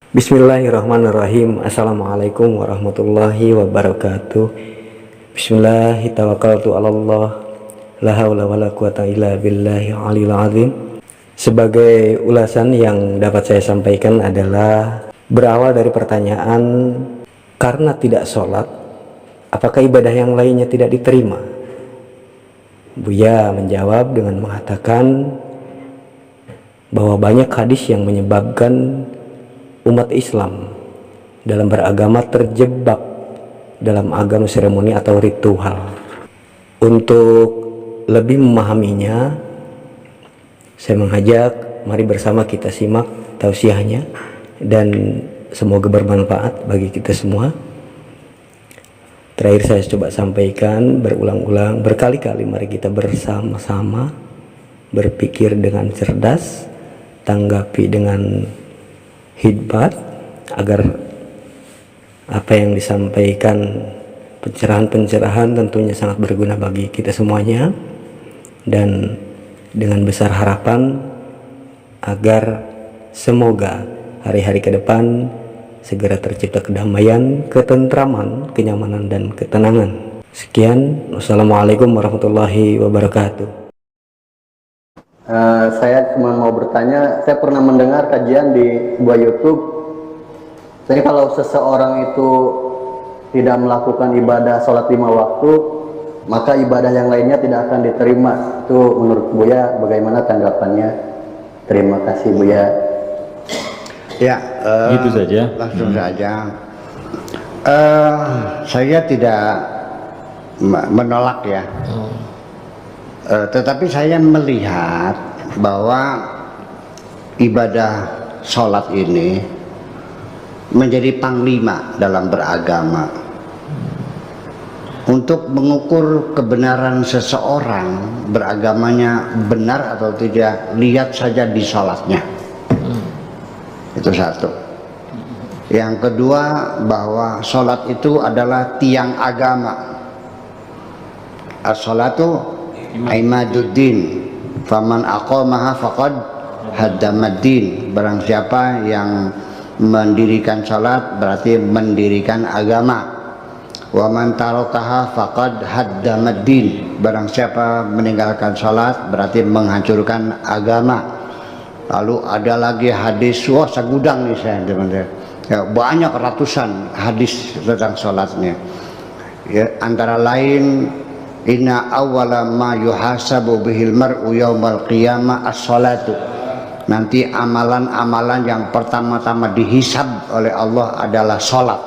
Bismillahirrahmanirrahim. Assalamualaikum warahmatullahi wabarakatuh. Bismillahirrahmanirrahim. La haula wala quwata illa billahi aliyil azim. Sebagai ulasan yang dapat saya sampaikan adalah berawal dari pertanyaan, karena tidak sholat, apakah ibadah yang lainnya tidak diterima? Buya menjawab dengan mengatakan bahwa banyak hadis yang menyebabkan umat Islam dalam beragama terjebak dalam agama seremoni atau ritual. Untuk lebih memahaminya, saya mengajak mari bersama kita simak tausiahnya dan semoga bermanfaat bagi kita semua. Terakhir saya coba sampaikan berulang-ulang, berkali-kali, mari kita bersama-sama berpikir dengan cerdas, tanggapi dengan hikmat, agar apa yang disampaikan, pencerahan-pencerahan tentunya sangat berguna bagi kita semuanya, dan dengan besar harapan agar semoga hari-hari ke depan segera tercipta kedamaian, ketentraman, kenyamanan, dan ketenangan. Sekian, wassalamualaikum warahmatullahi wabarakatuh. Saya cuma mau bertanya, saya pernah mendengar kajian di sebuah YouTube. Jadi kalau seseorang itu tidak melakukan ibadah sholat 5 waktu, maka ibadah yang lainnya tidak akan diterima. Itu menurut Buya bagaimana tanggapannya? Terima kasih Buya. Ya, gitu saja. Langsung saja. Saya tidak menolak ya. Tetapi saya melihat bahwa ibadah sholat ini menjadi panglima dalam beragama. Untuk mengukur kebenaran seseorang beragamanya benar atau tidak, lihat saja di sholatnya. Itu satu. Yang kedua, bahwa sholat itu adalah tiang agama. As-sholatu imaduddin, faman aqamaha faqad haddamaddin. Barang siapa yang mendirikan sholat berarti mendirikan agama. Wa man tarakaha faqad haddamaddin. Barang siapa meninggalkan sholat berarti menghancurkan agama. Lalu ada lagi hadis, wah segudang nih saya teman-teman. Ya, banyak ratusan hadis tentang sholatnya. Ya, antara lain, inna awwala ma yuhasabu bihil mar'u yaumal qiyamah as-sholatu. Nanti amalan-amalan yang pertama-tama dihisab oleh Allah adalah sholat.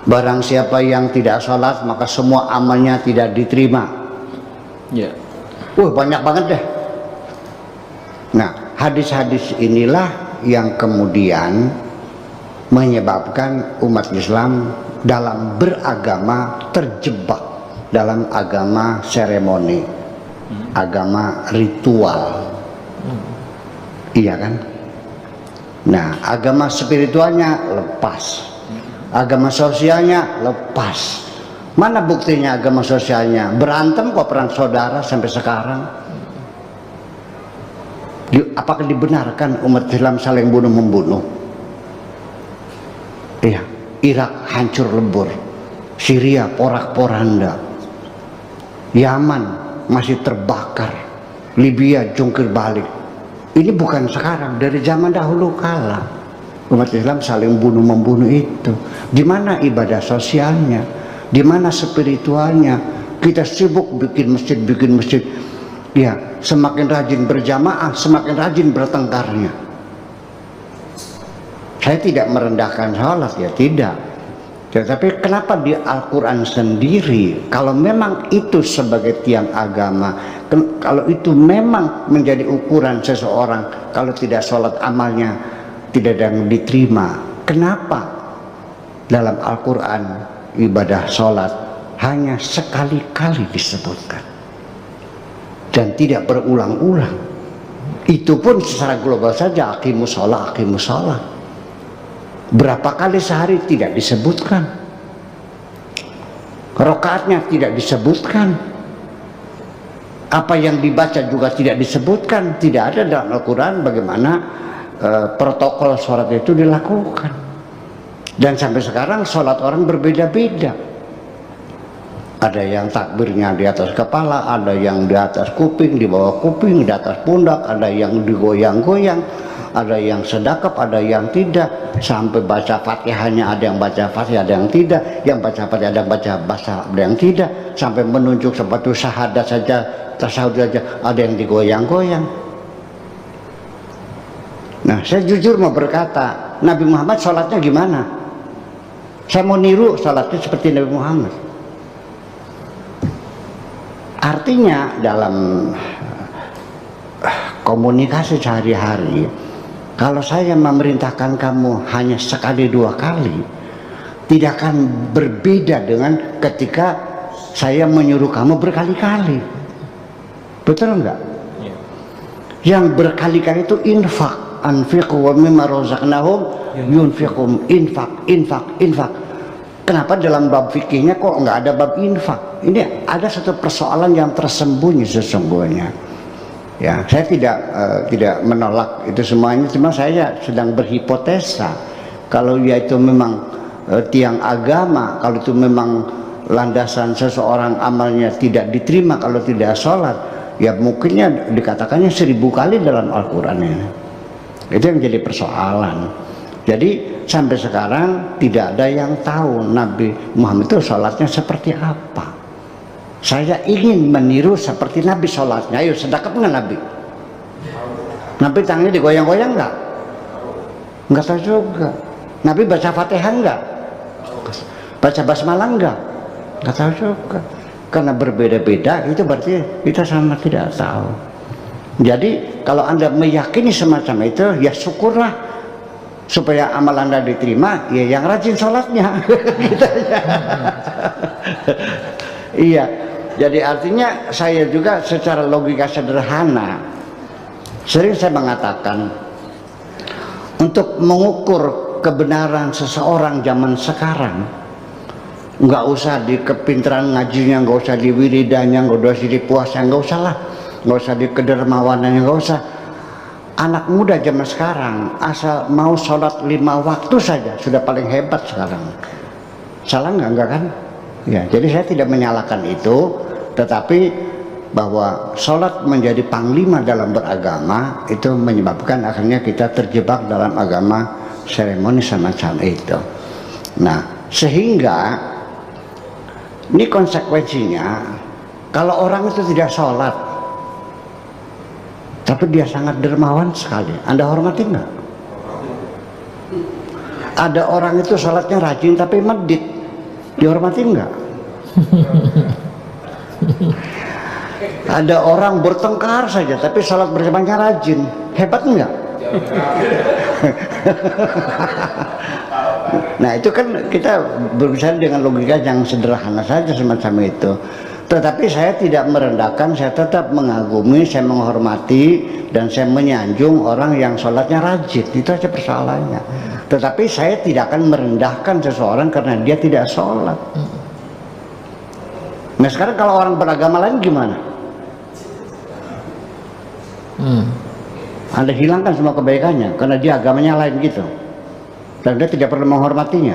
Barang siapa yang tidak sholat, maka semua amalnya tidak diterima. Ya. Banyak banget deh. Nah, hadis-hadis inilah yang kemudian menyebabkan umat Islam dalam beragama terjebak dalam agama seremoni, agama ritual. Iya kan? Nah, agama spiritualnya lepas, agama sosialnya lepas. Mana buktinya agama sosialnya? Berantem kok perang saudara sampai sekarang. Apakah dibenarkan umat Islam saling bunuh-membunuh? Iya, Irak hancur lebur, Syria porak-poranda, Yaman masih terbakar, Libya jungkir balik. Ini bukan sekarang, dari zaman dahulu kala umat Islam saling bunuh-membunuh itu. Di mana ibadah sosialnya? Di mana spiritualnya? Kita sibuk bikin masjid. Ya, semakin rajin berjamaah, semakin rajin bertengkarnya. Saya tidak merendahkan sholat, ya tidak. Tetapi kenapa di Al-Quran sendiri, kalau memang itu sebagai tiang agama, kalau itu memang menjadi ukuran seseorang, kalau tidak sholat amalnya tidak ada yang diterima, kenapa dalam Al-Quran ibadah sholat hanya sekali-kali disebutkan dan tidak berulang-ulang? Itu pun secara global saja, aqimus sholat. Berapa kali sehari tidak disebutkan, rakaatnya tidak disebutkan, apa yang dibaca juga tidak disebutkan, tidak ada dalam Al-Quran bagaimana protokol sholat itu dilakukan. Dan sampai sekarang sholat orang berbeda-beda. Ada yang takbirnya di atas kepala, ada yang di atas kuping, di bawah kuping, di atas pundak, ada yang digoyang-goyang, ada yang sedekap, ada yang tidak. Sampai baca Fatihahnya ada yang baca Fatihah, ada yang tidak. Yang baca Fatihah ada yang baca bahasa, ada yang tidak. Sampai menunjuk sepatu syahadat saja, tasawuf saja, ada yang digoyang-goyang. Nah, saya jujur mau berkata, Nabi Muhammad sholatnya gimana? Saya mau niru sholatnya seperti Nabi Muhammad. Artinya dalam komunikasi sehari-hari, kalau saya memerintahkan kamu hanya sekali dua kali, tidak akan berbeda dengan ketika saya menyuruh kamu berkali-kali. Betul enggak? Yang berkali-kali itu infak. Anfiqu wa mimma razaqnahum yunfiqum. Infak. Kenapa dalam bab fikihnya kok nggak ada bab infak? Ini ada satu persoalan yang tersembunyi sesungguhnya. Ya, saya tidak menolak itu semuanya, cuma saya sedang berhipotesa. Kalau dia itu memang tiang agama, kalau itu memang landasan seseorang amalnya tidak diterima kalau tidak sholat, ya mungkinnya dikatakannya 1000 kali dalam Al-Quran ini. Itu yang jadi persoalan. Jadi sampai sekarang tidak ada yang tahu Nabi Muhammad itu sholatnya seperti apa. Saya ingin meniru seperti Nabi sholatnya. Ayo, sedekap nggak Nabi? Nabi tangannya digoyang-goyang nggak? Nggak tahu juga. Nabi baca Fatihah nggak? Baca basmalah nggak? Nggak tahu juga. Karena berbeda-beda, itu berarti kita sama tidak tahu. Jadi kalau Anda meyakini semacam itu, ya syukurlah, supaya amal Anda diterima, ya yang rajin sholatnya. Gitu aja. Iya, jadi artinya saya juga secara logika sederhana sering saya mengatakan, untuk mengukur kebenaran seseorang zaman sekarang, nggak usah di kepintaran ngajinya, nggak usah di wiridanya, nggak usah di puasanya, nggak usah lah, nggak usah di kedermawanannya, nggak usah. Anak muda zaman sekarang asal mau sholat 5 waktu saja sudah paling hebat sekarang. Salah nggak kan? Ya, jadi saya tidak menyalahkan itu, tetapi bahwa sholat menjadi panglima dalam beragama itu menyebabkan akhirnya kita terjebak dalam agama seremoni semacam itu. Nah, sehingga ini konsekuensinya, kalau orang itu tidak sholat tapi dia sangat dermawan sekali, Anda hormati nggak? Ada orang itu sholatnya rajin tapi medit, dihormati nggak? Ada orang bertengkar saja tapi sholat berjamaahnya rajin, hebat nggak? Nah, itu kan kita berbicara dengan logika yang sederhana saja semacam itu. Tetapi saya tidak merendahkan, saya tetap mengagumi, saya menghormati, dan saya menyanjung orang yang sholatnya rajin. Itu aja persoalannya. Tetapi saya tidak akan merendahkan seseorang karena dia tidak sholat. Nah, sekarang kalau orang beragama lain gimana? Anda hilangkan semua kebaikannya karena dia agamanya lain gitu, dan dia tidak perlu menghormatinya.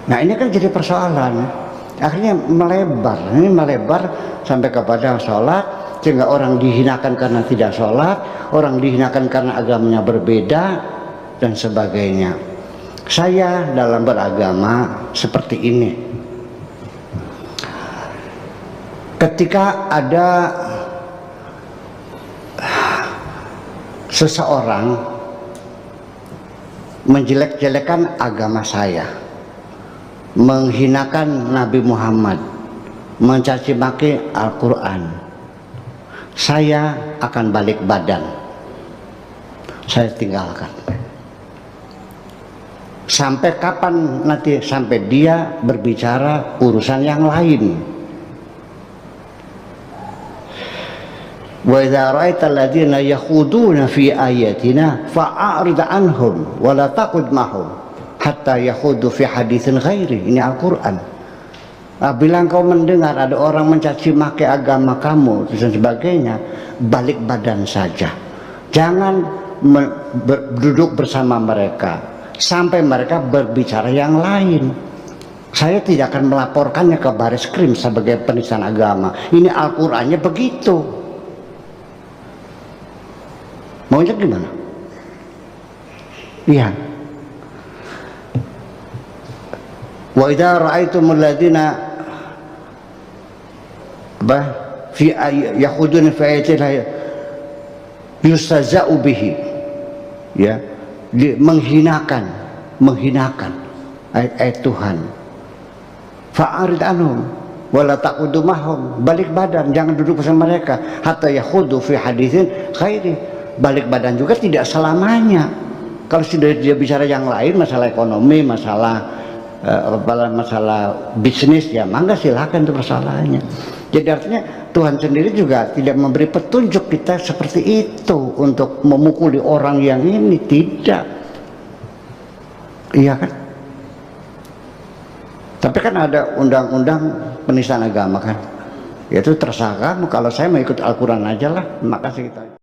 Nah, ini kan jadi persoalan. Akhirnya melebar sampai kepada sholat, sehingga orang dihinakan karena tidak sholat, orang dihinakan karena agamanya berbeda, dan sebagainya. Saya dalam beragama seperti ini. Ketika ada seseorang menjelek-jelekan agama saya, menghinakan Nabi Muhammad, mencaci maki Al-Quran, saya akan balik badan, saya tinggalkan. Sampai kapan nanti? Sampai dia berbicara urusan yang lain. Wa idza ra'aita alladziina yakhuduna fi ayatina fa'arid anhum wa la taqud mahum hatta yakhudu fi haditsin ghairi. Ini Al-Quran. Bila engkau mendengar ada orang mencaci maki agama kamu dan sebagainya, balik badan saja. Jangan duduk bersama mereka sampai mereka berbicara yang lain. Saya tidak akan melaporkannya ke Baris Krim sebagai penistaan agama. Ini Al-Qur'annya begitu. Maunya gimana? Iya. Wa idza ra'aitumul ladzina fi yakhudun fi ayatillah yustaza'u bihi, ya, menghinakan ayat Tuhan. Fa'arid anhum wala taqudu mahum, balik badan, jangan duduk bersama mereka, hatta yakhudu fi haditsin khairi. Balik badan juga tidak selamanya. Kalau sudah dia bicara yang lain, masalah ekonomi, masalah bisnis, ya mangga silakan, itu masalahnya. Jadi artinya Tuhan sendiri juga tidak memberi petunjuk kita seperti itu untuk memukuli orang yang ini, tidak. Iya kan? Tapi kan ada undang-undang penistaan agama kan, yaitu terserah kamu. Kalau saya mau ikut Al-Quran aja lah. Makasih kita.